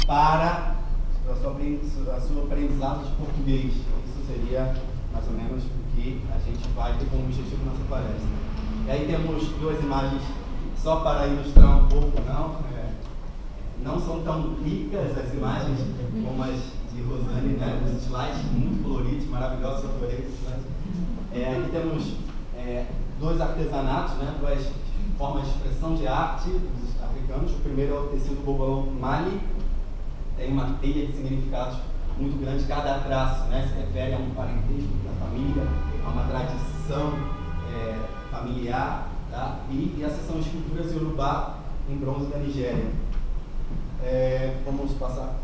para o seu aprendizado de português. Isso seria mais ou menos o que a gente vai ter como objetivo nessa palestra. E aí temos duas imagens só para ilustrar um pouco, não são tão ricas as imagens como as de Rosane, né? Os slides muito coloridos, maravilhosos, eu adorei os slides. Aqui temos dois artesanatos, né? Duas formas de expressão de arte dos africanos. O primeiro é o tecido bobalão Mali, tem uma teia de significados muito grande. Cada traço, né, se refere a um parentesco da família, a uma tradição familiar, tá? E essas são esculturas Yorubá em bronze da Nigéria. Vamos passar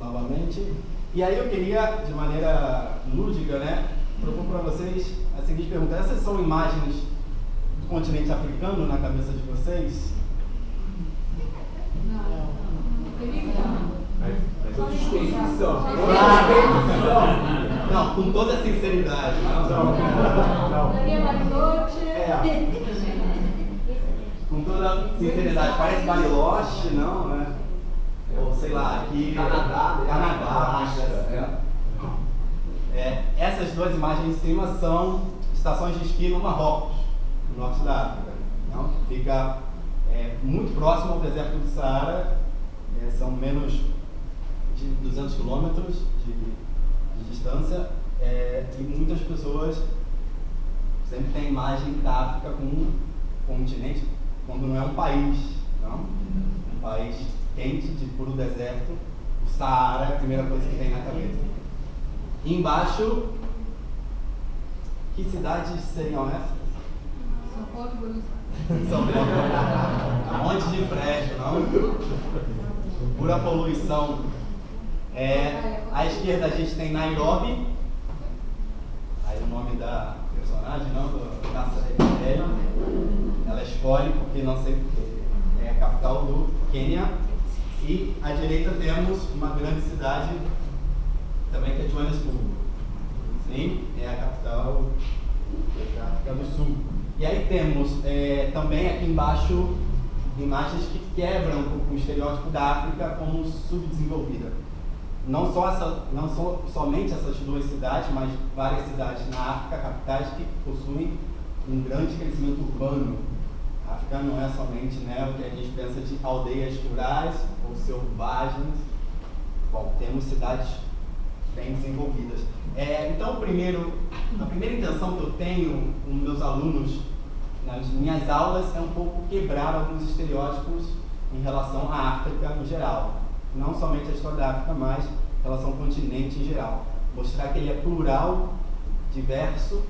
novamente. E aí eu queria, de maneira lúdica, né, propor para vocês a seguinte pergunta: essas são imagens do continente africano na cabeça de vocês? Não, com toda a sinceridade. Com toda a sinceridade, parece Bariloche, não, né? Ou sei lá, aqui Canadá. Essas duas imagens em cima são estações de esqui no Marrocos, no norte da África. Não? Fica muito próximo ao deserto do Saara, são menos de 200 quilômetros de distância, e muitas pessoas sempre têm imagem da África como um continente, quando não é um país, não? Um país quente, de puro deserto. O Saara é a primeira coisa que tem na cabeça. E embaixo, que cidades seriam essas? São Paulo e Buenos São Paulo. Um monte de prédio, não? Pura poluição. À esquerda a gente tem Nairobi. Aí o nome da personagem, não? Do Caça ela escolhe porque não sei porque. É a capital do Quênia. E à direita temos uma grande cidade também, que é Joanesburgo. Sim, é a capital da África do Sul. E aí temos também aqui embaixo imagens que quebram um pouco o estereótipo da África como subdesenvolvida. Não somente essas duas cidades, mas várias cidades na África, capitais que possuem um grande crescimento urbano. A África não é somente, né, o que a gente pensa de aldeias rurais ou selvagens. Bom, temos cidades bem desenvolvidas. Então, a primeira intenção que eu tenho com meus alunos nas minhas aulas é um pouco quebrar alguns estereótipos em relação à África no geral. Não somente a história da África, mas em relação ao continente em geral. Mostrar que ele é plural, diverso,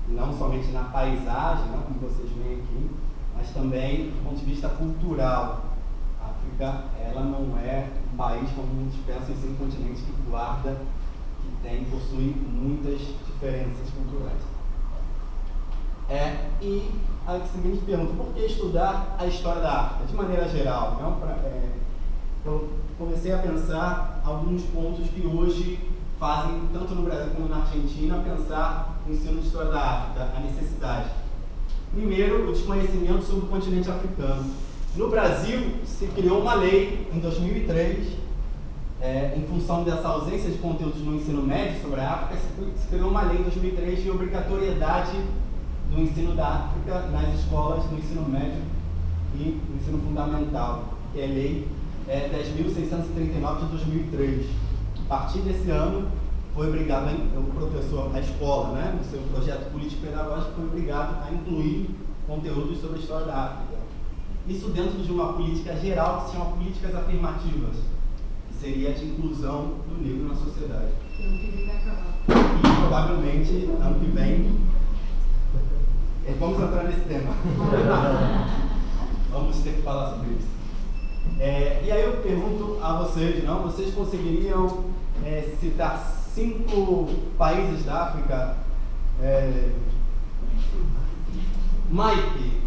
não somente na paisagem, né, como vocês veem aqui, mas também do ponto de vista cultural. A África, ela não é um país como muitos pensam em ser um continente que guarda, possui muitas diferenças culturais. E a seguinte pergunta: por que estudar a história da África, de maneira geral? Eu comecei a pensar alguns pontos que hoje fazem, tanto no Brasil como na Argentina, pensar no ensino de história da África, a necessidade. Primeiro, o desconhecimento sobre o continente africano. No Brasil, se criou uma lei em 2003, em função dessa ausência de conteúdos no ensino médio sobre a África, se criou uma lei em 2003 de obrigatoriedade do ensino da África nas escolas do ensino médio e no ensino fundamental, que é a Lei 10.639 de 2003. A partir desse ano, foi obrigado o professor, a escola, né, no seu projeto político-pedagógico, foi obrigado a incluir conteúdos sobre a história da África. Isso dentro de uma política geral que se chama políticas afirmativas, que seria de inclusão do negro na sociedade. E provavelmente, ano que vem, vamos entrar nesse tema. Vamos ter que falar sobre isso. E aí eu pergunto a vocês, não? Vocês conseguiriam citar 5 países da África? Mike,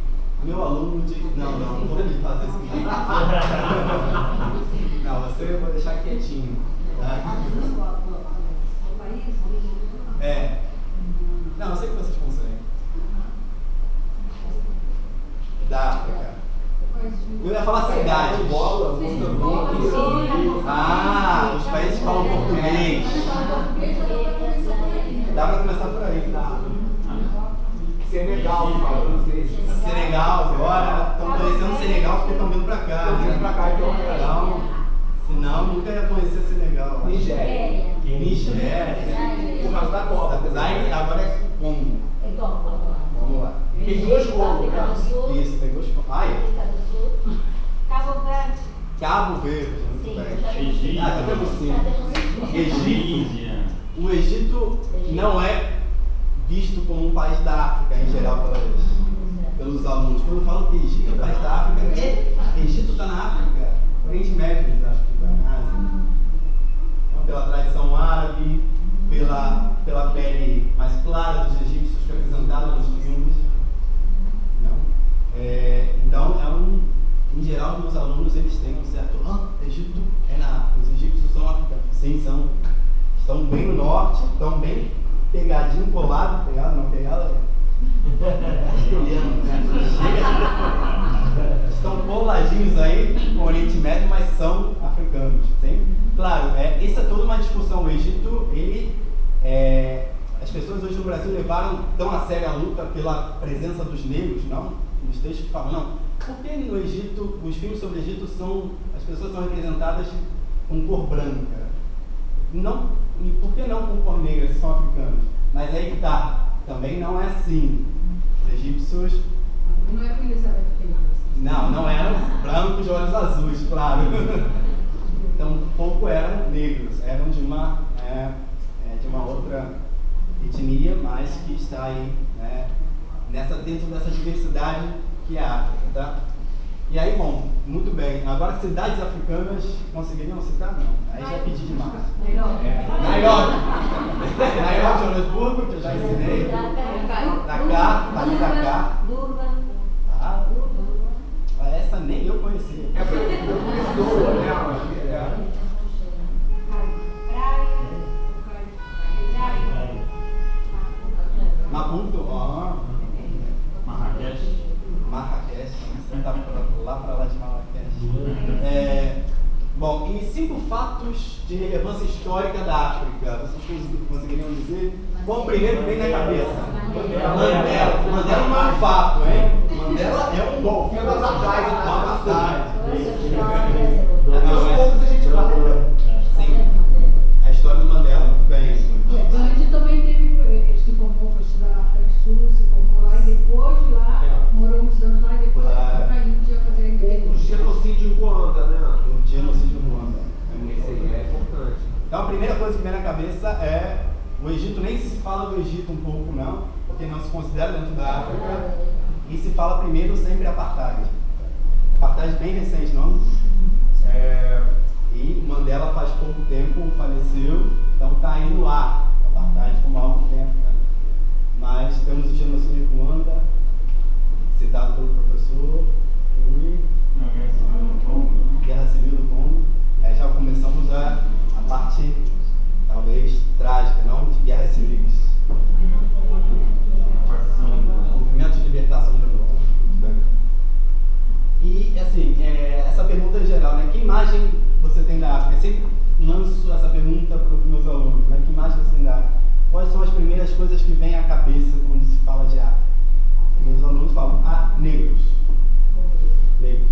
meu aluno de... Não vou lhe fazer isso. Não, você eu vou deixar quietinho. Tá? Não, eu sei que vocês conseguem. Da África. Eu ia falar cidade. Bola, Ah, falam português. Dá para começar por aí. Senegal, francês. Senegal agora, estão conhecendo Senegal porque estão vindo para cá. Estão vindo pra cá, então, senão nunca ia conhecer Senegal. Nigéria. Por causa da Copa. Agora é Congo. Vamos lá. Tem duas Congos, né? Isso, tem duas Congos. Cabo Verde. Cabo Verde, muito bem. Egito. Ah, já temos sim. Egito. O Egito não é visto como um país da África em geral pelos alunos. Quando falam que Egito é um país da África, Egito está na África, Oriente Médio, eles acham que está na Ásia. Então, pela tradição árabe, pela pele mais clara dos egípcios representada nos filmes. Então, em geral, os meus alunos eles têm um certo. Egito é na África, os egípcios são africanos. Sim, estão bem no norte, estão bem pegadinho, colado, pegado estão coladinhos aí com o Oriente Médio, mas são africanos, sim? Claro, isso é toda uma discussão. O Egito, as pessoas hoje no Brasil levaram tão a sério a luta pela presença dos negros, não? Nos textos que falam, não. Por que no Egito, os filmes sobre o Egito as pessoas são representadas com cor branca? Não, e por que não com cor negra, se são africanos? Mas aí que tá, também não é assim. Os egípcios... Não é por Elizabeth Taylor. Não eram brancos de olhos azuis, claro. Então, pouco eram negros, eram de uma outra etnia, mas que está aí, né, dentro dessa diversidade que é a África, tá? E aí, bom, muito bem. Agora, cidades africanas, conseguiriam citar? Não. Aí já pedi demais. Nairobi, Joanesburgo, que eu já ensinei. Dakar, Durban. Essa nem eu conhecia. É porque eu conheço, né? Maputo, Marrakech, você tá lá para lá de Marrakech. Bom, e 5 fatos de relevância histórica da África. Vocês conseguiriam dizer? Qual o primeiro que vem na cabeça? Mandela não é um fato, hein? Mandela é um bom filme das atrás, uma passagem. Sim, a história do Mandela, muito bem. Gandhi também ele se formou, foi estudar na África do Sul, se formou lá e depois de lá, morou muitos anos lá e depois foi para a Índia fazer a independência. O genocídio em Ruanda, né? O genocídio em Ruanda. É importante. Então a primeira coisa que vem na cabeça é o Egito. Nem se fala do Egito um pouco não, porque não se considera dentro da África. E se fala primeiro sempre apartheid. Apartheid bem recente, não? E Mandela faz pouco tempo faleceu, então está aí no ar. Apartheid como há algum tempo. Né? Mas temos o genocídio em Ruanda, citado pelo professor Rui. Guerra Civil do Congo. Já começamos a parte, talvez, trágica, não? De guerras civis. Movimento de libertação do mundo. E, assim, essa pergunta em geral, né? Que imagem você tem da África? Eu sempre lanço essa pergunta para os meus alunos, né? Que imagem você tem da África? Quais são as primeiras coisas que vêm à cabeça quando se fala de África? Meus alunos falam, negros. Negros.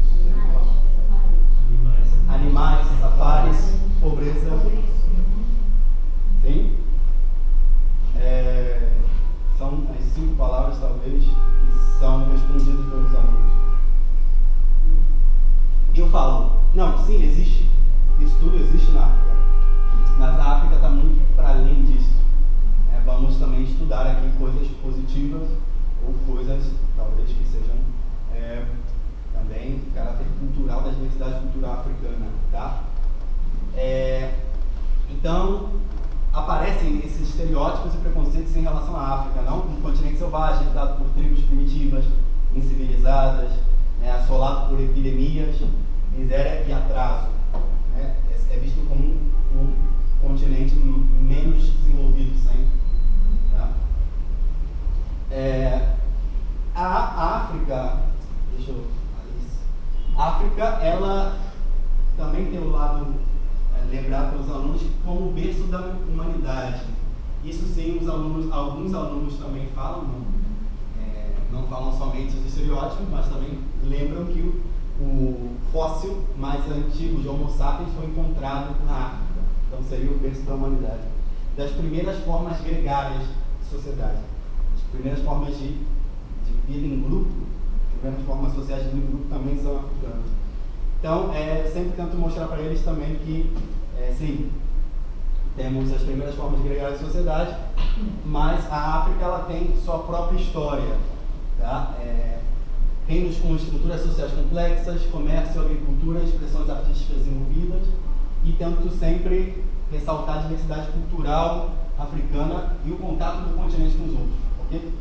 Animais, safaris, pobreza. Sim? São as 5 palavras, talvez, que são respondidas pelos alunos. E eu falo, não, sim, existe. Isso tudo existe na África. Mas a África está muito para além disso. Vamos também estudar aqui coisas positivas ou coisas, talvez, que sejam também de caráter cultural, da diversidade cultural africana, tá? Então, aparecem esses estereótipos e preconceitos em relação à África, não? Um continente selvagem, habitado por tribos primitivas, incivilizadas, assolado por epidemias, miséria e atraso. É visto como um continente menos desenvolvido sempre. Tá? A África, a África, ela também tem o lado, lembrado pelos alunos, como o berço da humanidade. Isso sim, alguns alunos também falam, não falam somente os estereótipos, mas também lembram que o fóssil mais antigo de Homo sapiens foi encontrado na África. Então seria o berço da humanidade. Das primeiras formas gregárias de sociedade, as primeiras formas de vida em grupo, as primeiras formas sociais de vida em grupo também são africanas. Então, eu sempre tento mostrar para eles também que, sim, temos as primeiras formas gregárias de sociedade, mas a África ela tem sua própria história. Tá? Reinos com estruturas sociais complexas, comércio, agricultura, expressões artísticas envolvidas, e tento sempre ressaltar a diversidade cultural africana e o contato do continente com os outros. Okay?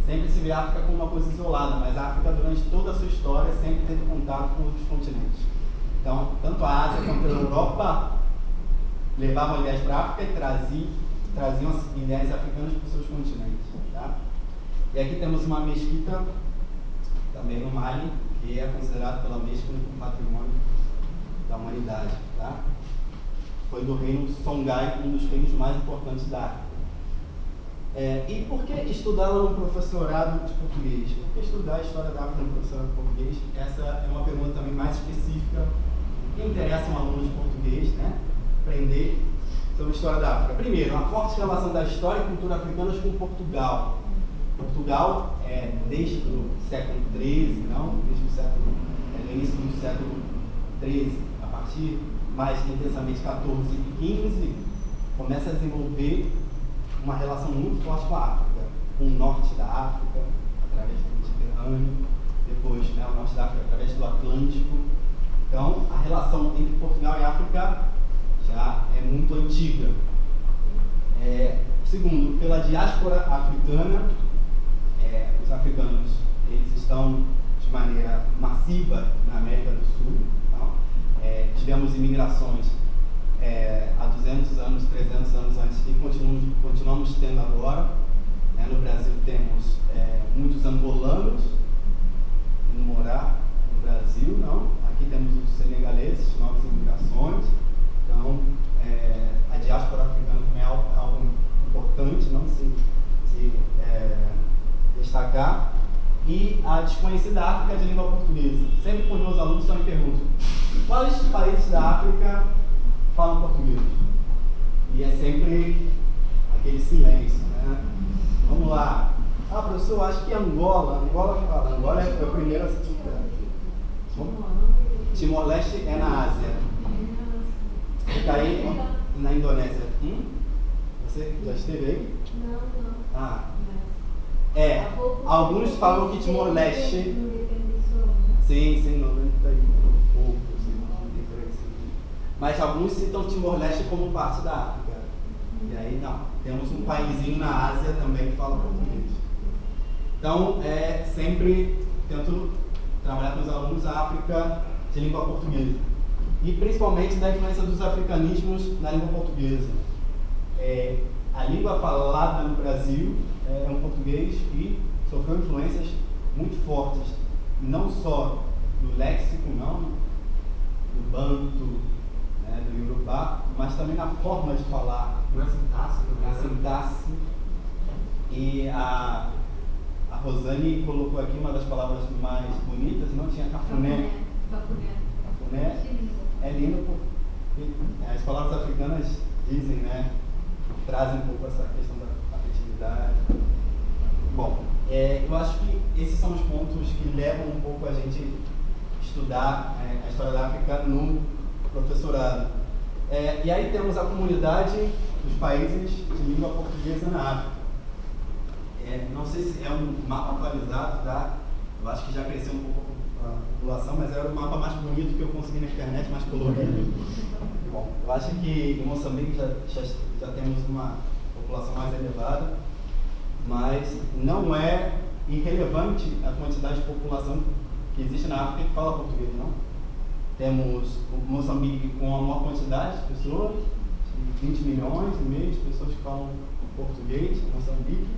Sempre se vê a África como uma coisa isolada, mas a África, durante toda a sua história, sempre teve contato com outros continentes. Então, tanto a Ásia quanto a Europa levavam ideias para a África e traziam as ideias africanas para os seus continentes. Tá? E aqui temos uma mesquita, também no Mali, que é considerada pela Unesco como patrimônio da humanidade. Tá? Foi do reino Songhai, um dos reinos mais importantes da África. E por que estudá-la no professorado de português? Por que estudar a história da África no professorado de português? Essa é uma pergunta também mais específica que interessa um aluno de português, né? Aprender sobre a história da África. Primeiro, uma forte relação da história e cultura africanas com Portugal. Portugal, desde o século XIII, no início do século XIII, a partir mais intensamente XIV e XV, começa a desenvolver uma relação muito forte com a África, com o norte da África, através do Mediterrâneo, depois o norte da África através do Atlântico. Então, a relação entre Portugal e África já é muito antiga. Segundo, pela diáspora africana, os africanos eles estão de maneira massiva na América do Sul. Então, tivemos imigrações há 200 anos, 300 anos antes e continuamos tendo agora. No Brasil temos muitos angolanos indo morar no Brasil, aqui temos os senegaleses, novas imigrações. Então, a diáspora africana também é algo importante, não se destacar. E a desconhecida África de língua portuguesa. Sempre com os meus alunos também perguntam: quais países da África falam português? E é sempre aquele silêncio, né? Vamos lá. Professor, acho que Angola fala. Angola é a primeira. Timor-Leste é na Ásia. Fica aí na Indonésia. Você já esteve aí? Não. Alguns falam que Timor-Leste. Sim, não está aí. Pouco, mas alguns citam Timor-Leste como parte da África. E aí não. Temos um paísinho na Ásia também que fala português. Então, sempre tento trabalhar com os alunos a África de língua portuguesa. E principalmente da influência dos africanismos na língua portuguesa. A língua falada no Brasil é um português que sofreu influências muito fortes, não só do léxico, do banto, do iorubá, mas também na forma de falar, na sintaxe. E a Rosane colocou aqui uma das palavras mais bonitas, não tinha cafuné. Cafuné é lindo porque as palavras africanas dizem, trazem um pouco essa questão da afetividade. Bom, eu acho que esses são os pontos que levam um pouco a gente estudar a história da África no professorado. E aí temos a comunidade dos países de língua portuguesa na África. Não sei se é um mapa atualizado, tá? Eu acho que já cresceu um pouco a população, mas era o mapa mais bonito que eu consegui na internet, mais colorido. Bom, eu acho que em Moçambique já temos uma população mais elevada, mas não é irrelevante a quantidade de população que existe na África que fala português, não? Temos o Moçambique com a maior quantidade de pessoas, 20 milhões e meio de pessoas que falam português em Moçambique.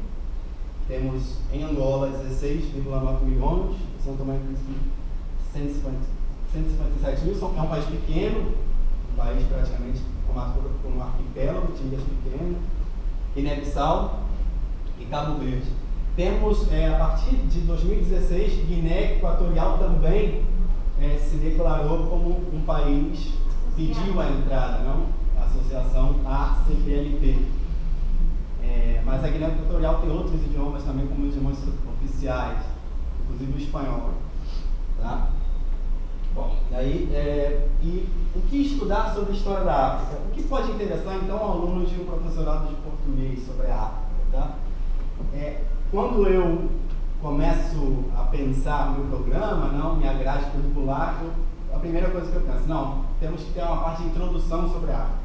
Temos em Angola 16,9 milhões, São Tomé e Príncipe 157 mil, é um país pequeno, um país praticamente formado por um arquipélago de ilhas pequenas, Guiné-Bissau e Cabo Verde. Temos, a partir de 2016, Guiné Equatorial também se declarou como um país, pediu a entrada, não? A associação ACPLP. Mas a Guiné Equatorial tem outros idiomas também como idiomas oficiais, inclusive o espanhol. Tá? Bom, e o que estudar sobre a história da África? O que pode interessar, então, ao aluno de um professorado de português sobre a África? Tá? Quando eu começo a pensar no meu programa, minha grade curricular, a primeira coisa que eu penso, temos que ter uma parte de introdução sobre a África.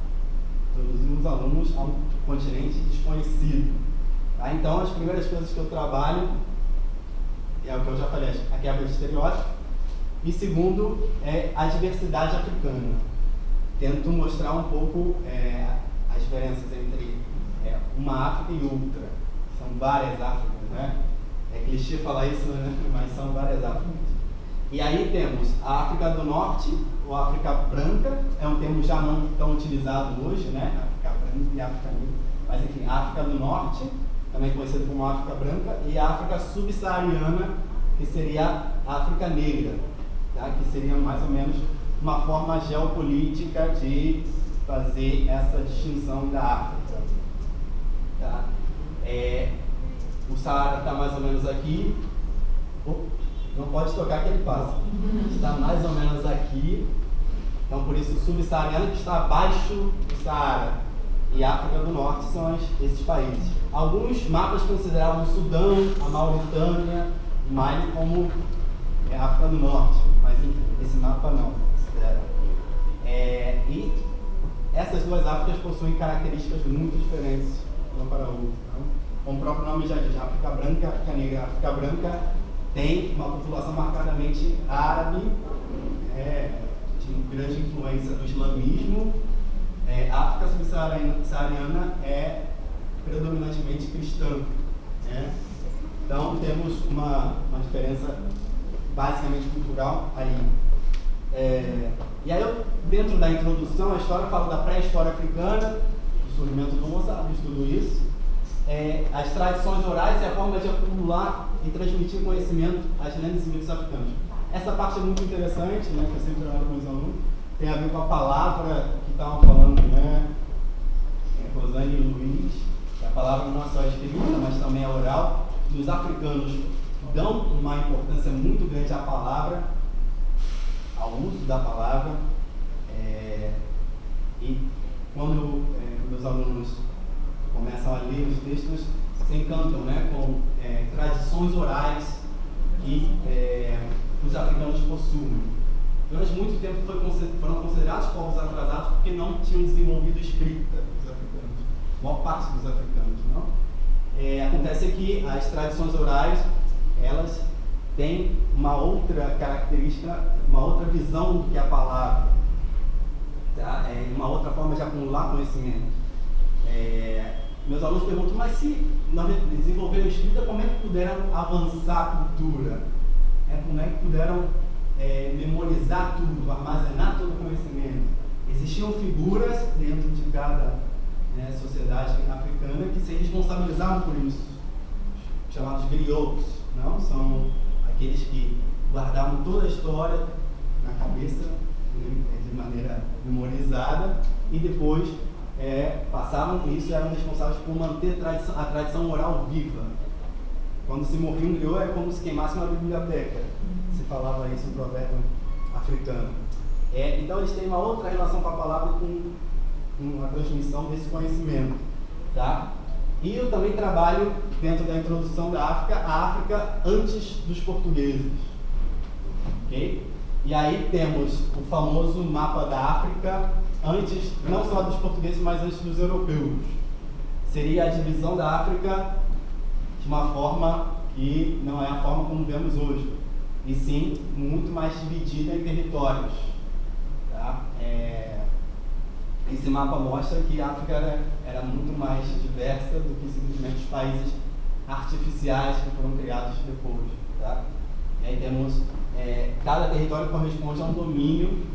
Introduzir os alunos a um continente desconhecido. Tá? Então, as primeiras coisas que eu trabalho é o que eu já falei, a quebra de estereótipos. E segundo, a diversidade africana. Tento mostrar um pouco as diferenças entre uma África e outra. São várias Áfricas, né? É clichê falar isso, né? Mas são várias Áfricas. E aí temos a África do Norte, ou África Branca, é um termo já não tão utilizado hoje, né? África Branca e África Negra. Mas enfim, a África do Norte, também conhecida como África Branca, e a África Subsaariana, que seria a África Negra, tá? Que seria mais ou menos uma forma geopolítica de fazer essa distinção da África. Tá? O Saara está mais ou menos aqui. Não pode tocar que ele passa. Está mais ou menos aqui. Então, por isso, o subsaariano que está abaixo do Saara e a África do Norte são esses países. Alguns mapas consideravam o Sudão, a Mauritânia, o Mali como a África do Norte, mas enfim, esse mapa não considera. E essas duas Áfricas possuem características muito diferentes uma para a outra. Como o próprio nome já diz, a África Branca e a África Negra. A África Branca tem uma população marcadamente árabe, de grande influência do islamismo. A África subsaariana é predominantemente cristã. Então temos uma diferença basicamente cultural aí. E aí, dentro da introdução, a história fala da pré-história africana, do surgimento do Homo sapiens, tudo isso. As tradições orais e a forma de acumular e transmitir conhecimento às lendas e mitos africanos. Essa parte é muito interessante, né, que eu sempre trabalho com os alunos, tem a ver com a palavra que estavam falando, né, Rosane e Luiz, que a palavra não é só escrita, mas também é oral. Os africanos dão uma importância muito grande à palavra, ao uso da palavra, e quando meus alunos começam a ler os textos, se encantam, né, com tradições orais que os africanos possuem. Durante muito tempo foram considerados povos atrasados porque não tinham desenvolvido escrita, os africanos, a maior parte dos africanos, não? Acontece que as tradições orais, elas têm uma outra característica, uma outra visão do que a palavra, tá? Uma outra forma de acumular conhecimento. Meus alunos perguntam, mas se não desenvolveram escrita, como é que puderam avançar a cultura? Como é que puderam memorizar tudo, armazenar todo o conhecimento? Existiam figuras dentro de cada sociedade africana que se responsabilizavam por isso, chamados griots, não? São aqueles que guardavam toda a história na cabeça de maneira memorizada e depois passavam com isso e eram responsáveis por manter a tradição oral viva. Quando se morria um griot, é como se queimasse uma biblioteca. Se falava isso no provérbio africano. Então eles têm uma outra relação com a palavra, com a transmissão desse conhecimento. Tá? E eu também trabalho, dentro da introdução da África, a África antes dos portugueses. Okay? E aí temos o famoso mapa da África antes, não só dos portugueses, mas antes dos europeus. Seria a divisão da África de uma forma que não é a forma como vemos hoje, e sim muito mais dividida em territórios. Tá? Esse mapa mostra que a África era muito mais diversa do que simplesmente os países artificiais que foram criados depois. Tá? E aí temos, cada território corresponde a um domínio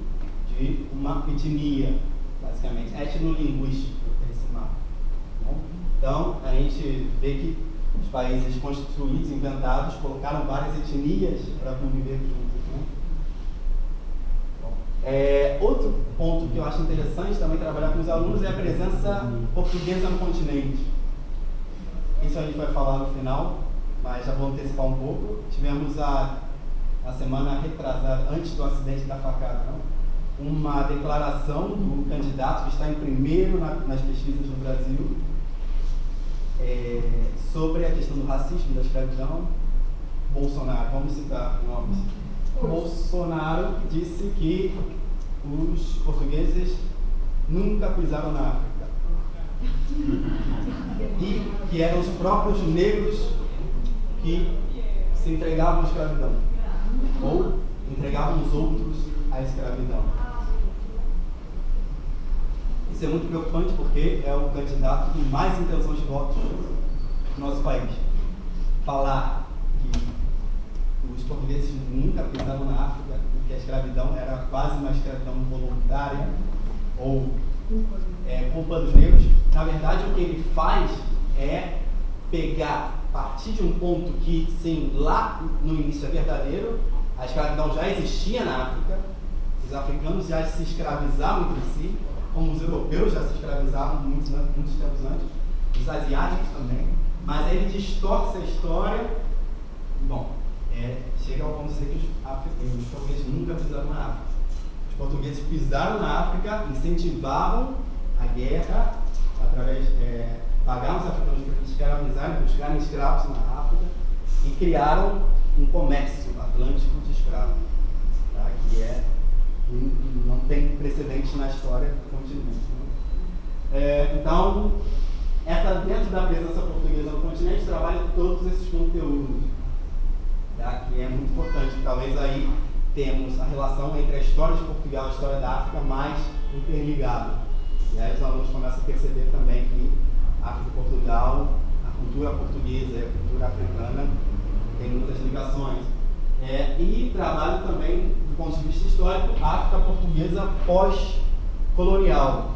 de uma etnia. Tá? basicamente, etnolinguístico, esse mapa. Bom, então, a gente vê que os países construídos, inventados, colocaram várias etnias para conviver juntos. Outro ponto que eu acho interessante também trabalhar com os alunos é a presença portuguesa no continente. Isso a gente vai falar no final, mas já vou antecipar um pouco. Tivemos a semana retrasada, antes do acidente da facada, uma declaração do candidato que está em primeiro nas pesquisas no Brasil sobre a questão do racismo, da escravidão. Bolsonaro, vamos citar nomes. Bolsonaro disse que os portugueses nunca pisaram na África e que eram os próprios negros que se entregavam à escravidão ou entregavam os outros à escravidão. Isso é muito preocupante porque é o candidato com mais intenções de votos no nosso país. Falar que os portugueses nunca pisaram na África e que a escravidão era quase uma escravidão voluntária ou culpa dos negros. Na verdade, o que ele faz é pegar, partir de um ponto que, sim, lá no início é verdadeiro, a escravidão já existia na África, os africanos já se escravizavam entre si, como os europeus já se escravizavam muitos tempos antes, os asiáticos também, mas aí ele distorce a história. Bom, chega ao ponto de dizer que os portugueses nunca pisaram na África. Os portugueses pisaram na África, incentivavam a guerra, através pagaram os africanos para escravizarem, buscarem escravos na África e criaram um comércio atlântico de escravos, tá? Que não tem precedente na história do continente. Então, dentro da presença portuguesa no continente, trabalha todos esses conteúdos, tá? Que é muito importante. Talvez aí temos a relação entre a história de Portugal e a história da África mais interligada. E aí os alunos começam a perceber também que a África e Portugal, a cultura portuguesa e a cultura africana tem muitas ligações. E trabalho também, do ponto de vista histórico, a África portuguesa pós-colonial.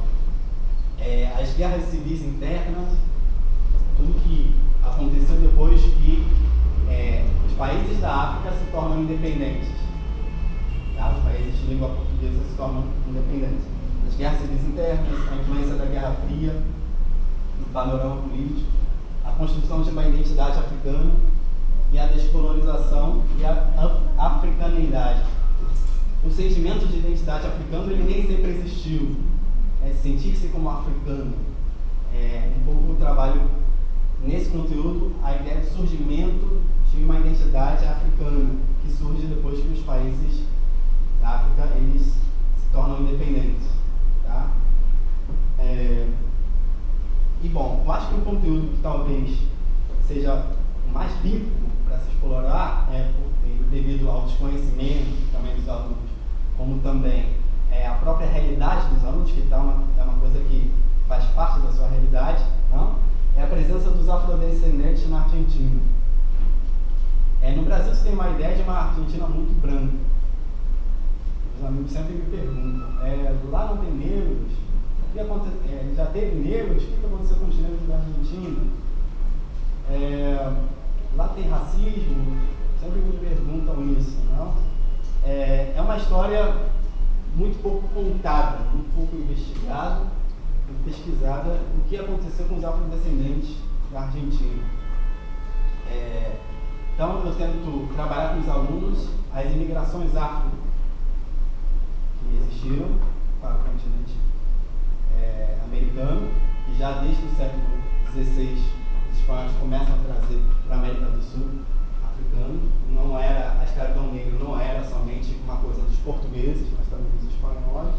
As guerras civis internas, tudo que aconteceu depois que os países da África se tornam independentes. Tá? Os países de língua portuguesa se tornam independentes. As guerras civis internas, a influência da Guerra Fria no panorama político, a construção de uma identidade africana e a descolonização e a africanidade. O sentimento de identidade africana ele nem sempre existiu. Sentir-se como africano. Um pouco o trabalho nesse conteúdo, a ideia do surgimento de uma identidade africana, que surge depois que os países da África eles se tornam independentes. Tá? E bom, eu acho que o conteúdo que talvez seja mais rico para se explorar, devido ao desconhecimento também dos alunos, como também a própria realidade dos alunos, que é uma coisa que faz parte da sua realidade, não? É a presença dos afrodescendentes na Argentina. No Brasil você tem uma ideia de uma Argentina muito branca. Os amigos sempre me perguntam, lá não tem negros? Já teve negros? O que aconteceu com os negros da Argentina? Lá tem racismo? Sempre me perguntam isso, não? É uma história muito pouco contada, muito pouco investigada e pesquisada o que aconteceu com os afrodescendentes da Argentina. Então eu tento trabalhar com os alunos as imigrações afro que existiram para o continente americano, e já desde o século XVI os espanhóis começam a trazer para a América do Sul africano. A escravidão negra não era somente uma coisa dos portugueses, mas também dos espanhóis.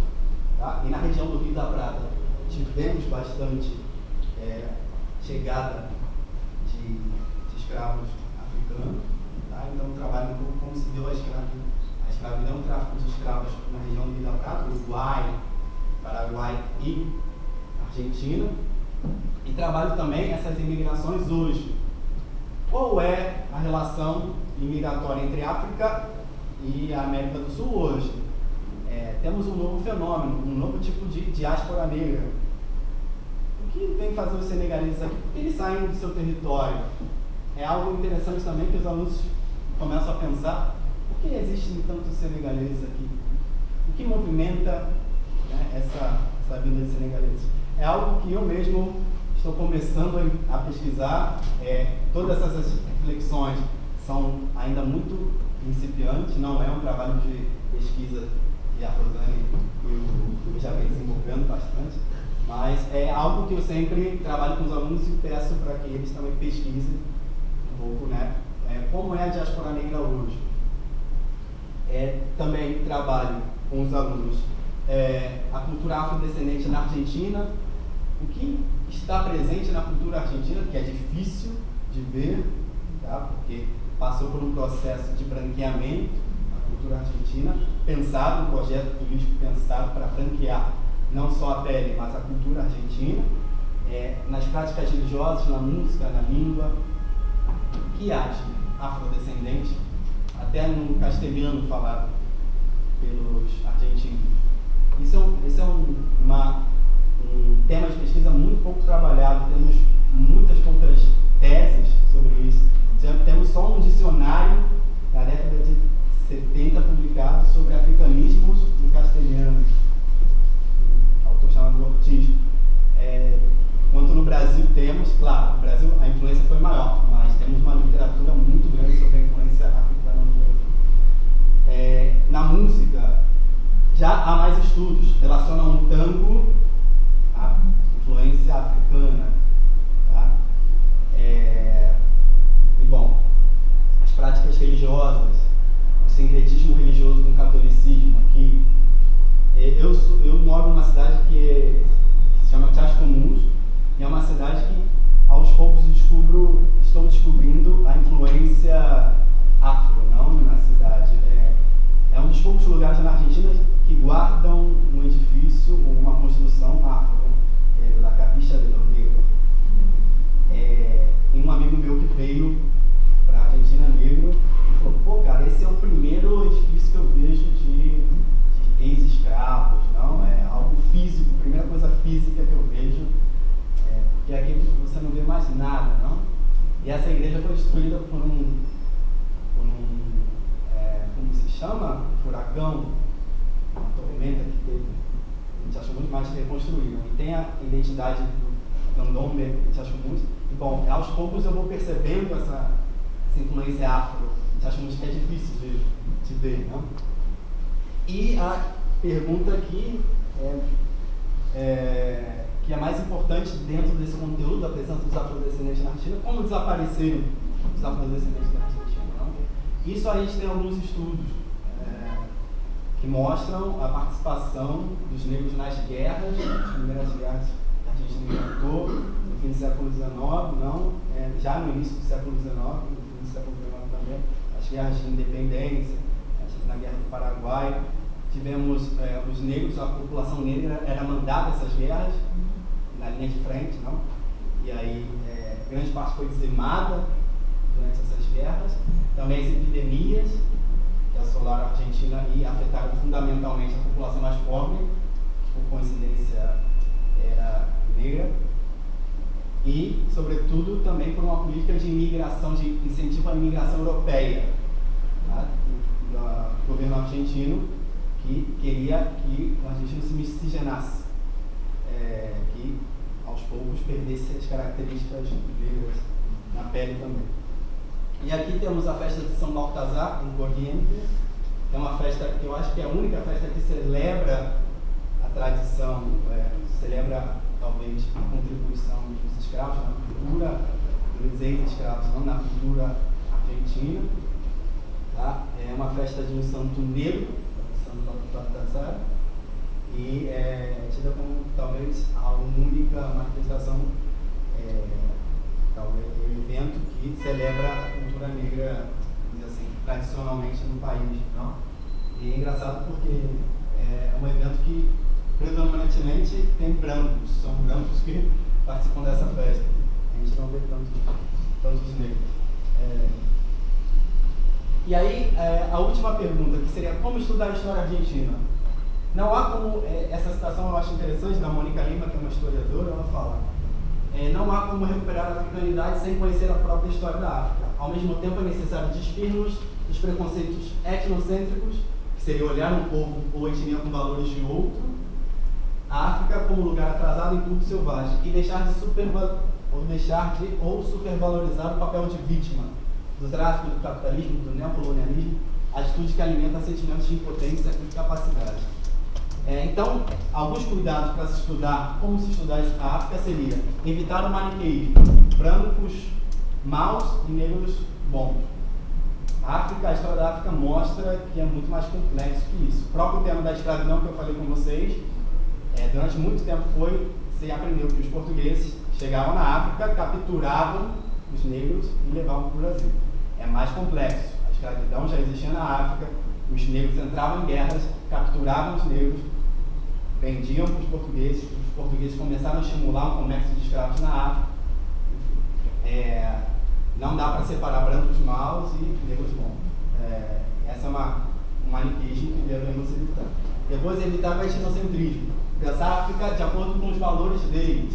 Tá? E na região do Rio da Prata tivemos bastante chegada de escravos africanos. Tá? Então trabalho um pouco como se deu a escravidão, o tráfico de escravos na região do Rio da Prata, Uruguai, Paraguai e Argentina. E trabalho também essas imigrações hoje. Qual é a relação imigratória entre a África e a América do Sul hoje? temos um novo fenômeno, um novo tipo de diáspora negra. O que vem fazer os senegaleses aqui? Por que eles saem do seu território? É algo interessante também que os alunos começam a pensar: por que existem tantos senegaleses aqui? O que movimenta, né, essa vinda de senegaleses? É algo que eu mesmo estou começando a pesquisar. Todas essas reflexões são ainda muito incipiantes, não é um trabalho de pesquisa que a Rosane e o já vem desenvolvendo bastante, mas é algo que eu sempre trabalho com os alunos e peço para que eles também pesquisem um pouco, né, como é a diáspora negra hoje. Também trabalho com os alunos a cultura afrodescendente na Argentina, o que está presente na cultura argentina, que é difícil de ver, tá? Porque passou por um processo de branqueamento na cultura argentina, pensado, um projeto político pensado para branquear não só a pele, mas a cultura argentina, nas práticas religiosas, na música, na língua, que age afrodescendente, até no castelhano falado pelos argentinos. Isso é um tema de pesquisa muito pouco trabalhado, temos muitas poucas teses sobre isso. Temos só um dicionário da década de 70 publicado sobre africanismos no castelhano, um autor chamado Ortiz. Enquanto no Brasil temos, claro, no Brasil a influência foi maior, mas temos uma literatura muito grande sobre a influência africana no Brasil. Na música, já há mais estudos, relacionam o tango à influência africana. Tá? Bom, as práticas religiosas, o sincretismo religioso com o catolicismo aqui. Eu moro numa cidade que se chama Chascomús, e é uma cidade que aos poucos estou descobrindo a influência afro, não na cidade. É um dos poucos lugares na Argentina que guardam um edifício ou uma construção afro, da Capilla de los Negros. E um amigo meu que veio para a Argentina negro, ele falou: pô, cara, esse é o primeiro edifício que eu vejo de ex-escravos, não? É algo físico, a primeira coisa física que eu vejo, porque aqui você não vê mais nada, não? E essa igreja foi destruída por um como se chama? Furacão, uma tormenta que teve. A gente achou muito mais que reconstruíram. E tem a identidade do candomblé, a gente achou muito. E bom, aos poucos eu vou percebendo essa influência afro. A gente acha muito que é difícil de ver, não? E a pergunta aqui que é mais importante dentro desse conteúdo da presença dos afrodescendentes na Argentina: como desapareceram os afrodescendentes na Argentina? Não? Isso a gente tem alguns estudos que mostram a participação dos negros nas guerras, as primeiras guerras que a Argentina enfrentou no fim do século XIX, não? Já no início do século XIX, no fim do século XIX também, as guerras de independência, na Guerra do Paraguai. Tivemos os negros, a população negra era mandada a essas guerras, na linha de frente, não? E aí grande parte foi dizimada durante essas guerras. Também as epidemias que assolaram a Argentina e afetaram fundamentalmente a população mais pobre, que por coincidência era negra. E, sobretudo, também por uma política de imigração, de incentivo à imigração europeia, tá? Do governo argentino, que queria que o argentino se miscigenasse, que aos poucos perdesse as características negras na pele também. E aqui temos a festa de São Baltazar, em Corrientes. É uma festa que eu acho que é a única festa que celebra a tradição, celebra talvez a contribuição dos escravos na cultura, dos ex-escravos, não na cultura argentina. Tá? É uma festa de um santo negro, São Baltazar, e é tida como talvez a única manifestação, talvez o evento que celebra a cultura negra, assim, tradicionalmente no país, não? E é engraçado porque é um evento que predominantemente tem brancos, são brancos que participam dessa festa. A gente não vê tantos negros. E aí, a última pergunta, que seria: como estudar a história argentina? Não há como, essa citação eu acho interessante, da Mônica Lima, que é uma historiadora, ela fala, não há como recuperar a africanidade sem conhecer a própria história da África. Ao mesmo tempo é necessário despir-nos dos preconceitos etnocêntricos, que seria olhar um povo ou etnia com valores de outro, a África como lugar atrasado em tudo selvagem, e deixar ou supervalorizar o papel de vítima do tráfico, do capitalismo, do neocolonialismo, atitude que alimenta sentimentos de impotência e incapacidade. Então, alguns cuidados para se estudar, como se estudar a África, seria evitar o maniqueísmo, brancos maus e negros bons. A história da África mostra que é muito mais complexo que isso. O próprio tema da escravidão que eu falei com vocês, durante muito tempo você aprendeu que os portugueses chegavam na África, capturavam os negros e levavam para o Brasil. É mais complexo. A escravidão já existia na África, os negros entravam em guerras, capturavam os negros, vendiam para os portugueses começaram a estimular um comércio de escravos na África. Não dá para separar brancos maus e negros bons. Essa é um maniqueísmo que devemos evitar. Depois, evitar o etnocentrismo. Pensar a África de acordo com os valores deles,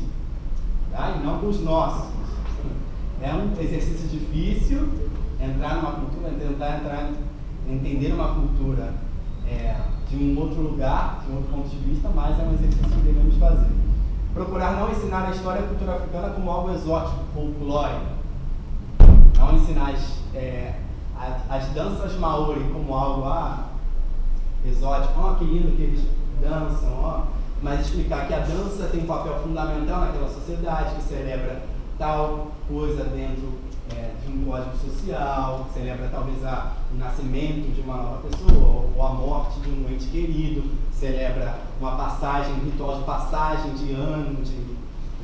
tá? E não com os nossos. É um exercício difícil entrar numa cultura, tentar entender uma cultura de um outro lugar, de um outro ponto de vista, mas é um exercício que devemos fazer. Procurar não ensinar a história e a cultura africana como algo exótico, folclore. Não ensinar as danças maori como algo exótico, que lindo que eles dançam, mas explicar que a dança tem um papel fundamental naquela sociedade, que celebra tal coisa dentro de um código social, que celebra talvez o nascimento de uma nova pessoa, ou a morte de um ente querido, celebra uma passagem, um ritual de passagem de ano,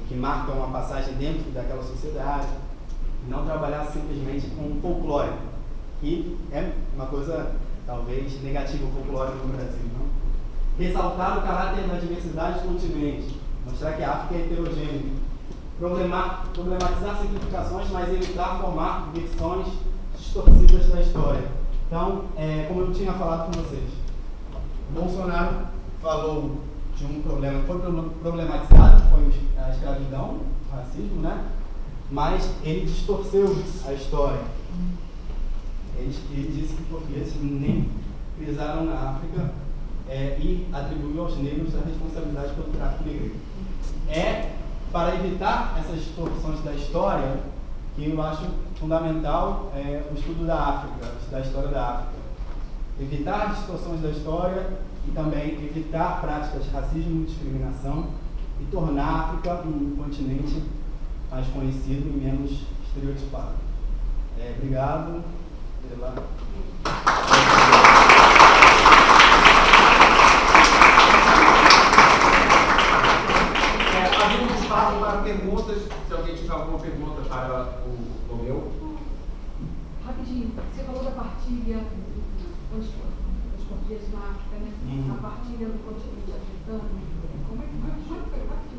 que marca uma passagem dentro daquela sociedade. Não trabalhar simplesmente com folclore, que é uma coisa talvez negativa, o folclore no Brasil, não? Ressaltar o caráter da diversidade do continente, mostrar que a África é heterogênea, problematizar simplificações, mas evitar formar versões distorcidas da história. Então, como eu tinha falado com vocês, Bolsonaro falou de um problema que foi problematizado, que foi a escravidão, o racismo, né? Mas ele distorceu a história. Ele disse que os portugueses nem pisaram na África e atribuiu aos negros a responsabilidade pelo tráfico negreiro. Para evitar essas distorções da história, que eu acho fundamental o estudo da África, da história da África. Evitar distorções da história e também evitar práticas de racismo e discriminação e tornar a África um continente mais conhecido e menos estereotipado. Obrigado pela... Abrimos espaço para perguntas, se alguém tiver alguma pergunta para o meu. Rapidinho, você falou da partilha dos portugueses na África, né? A partilha do continente africano. Como é que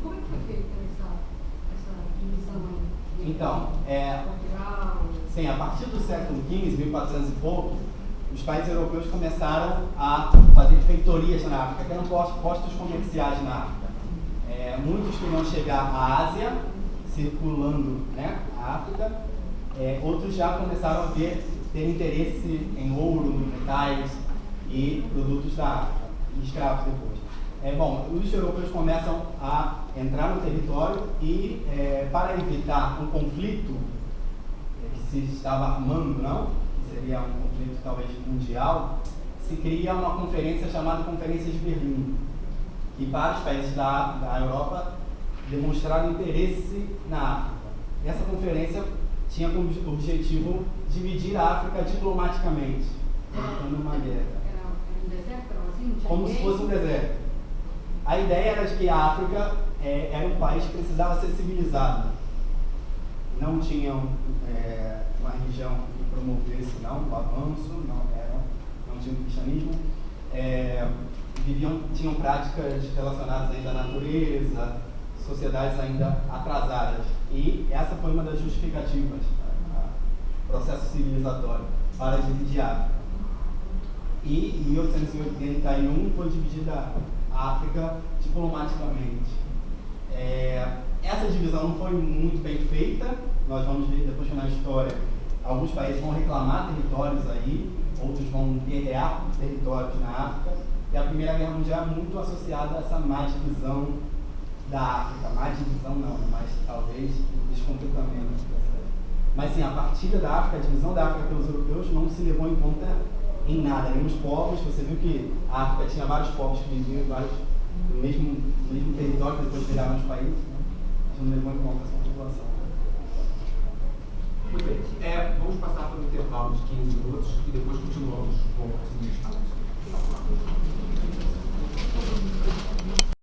foi feita essa divisão aí? Então, sim, a partir do século XV, 1400 e pouco, os países europeus começaram a fazer feitorias na África, que eram postos comerciais na África. Muitos queriam chegar à Ásia, circulando, né, a África. Outros já começaram a ter interesse em ouro, metais e produtos da África, e escravos depois. Os europeus começam a entrar no território e, para evitar um conflito que se estava armando, que seria um conflito talvez mundial, se cria uma conferência chamada Conferência de Berlim, e vários países da Europa demonstraram interesse na África. Essa conferência tinha como objetivo dividir a África diplomaticamente, evitando uma guerra. Era um deserto, assim? Como se fosse um deserto. A ideia era de que a África era um país que precisava ser civilizado. Não tinham uma religião que promovesse o avanço, não tinha o cristianismo. Tinham práticas relacionadas ainda à natureza, sociedades ainda atrasadas. E essa foi uma das justificativas, processo civilizatório, para dividir a África. e em 1881 foi dividida a África diplomaticamente. Essa divisão não foi muito bem feita, nós vamos ver depois que na história alguns países vão reclamar territórios aí, outros vão guerrear por territórios na África, e a Primeira Guerra Mundial é muito associada a essa má divisão da África. Má divisão não, mas talvez descompletamento. Mas sim, a partilha da África, a divisão da África pelos europeus não se levou em conta em nada. Nenhum dos povos, você viu que a África tinha vários povos que viviam no mesmo território, que depois viraram os países, né? Mas não levou em conta essa população. Muito bem. Vamos passar para um intervalo de 15 minutos e depois continuamos com as minhas falas.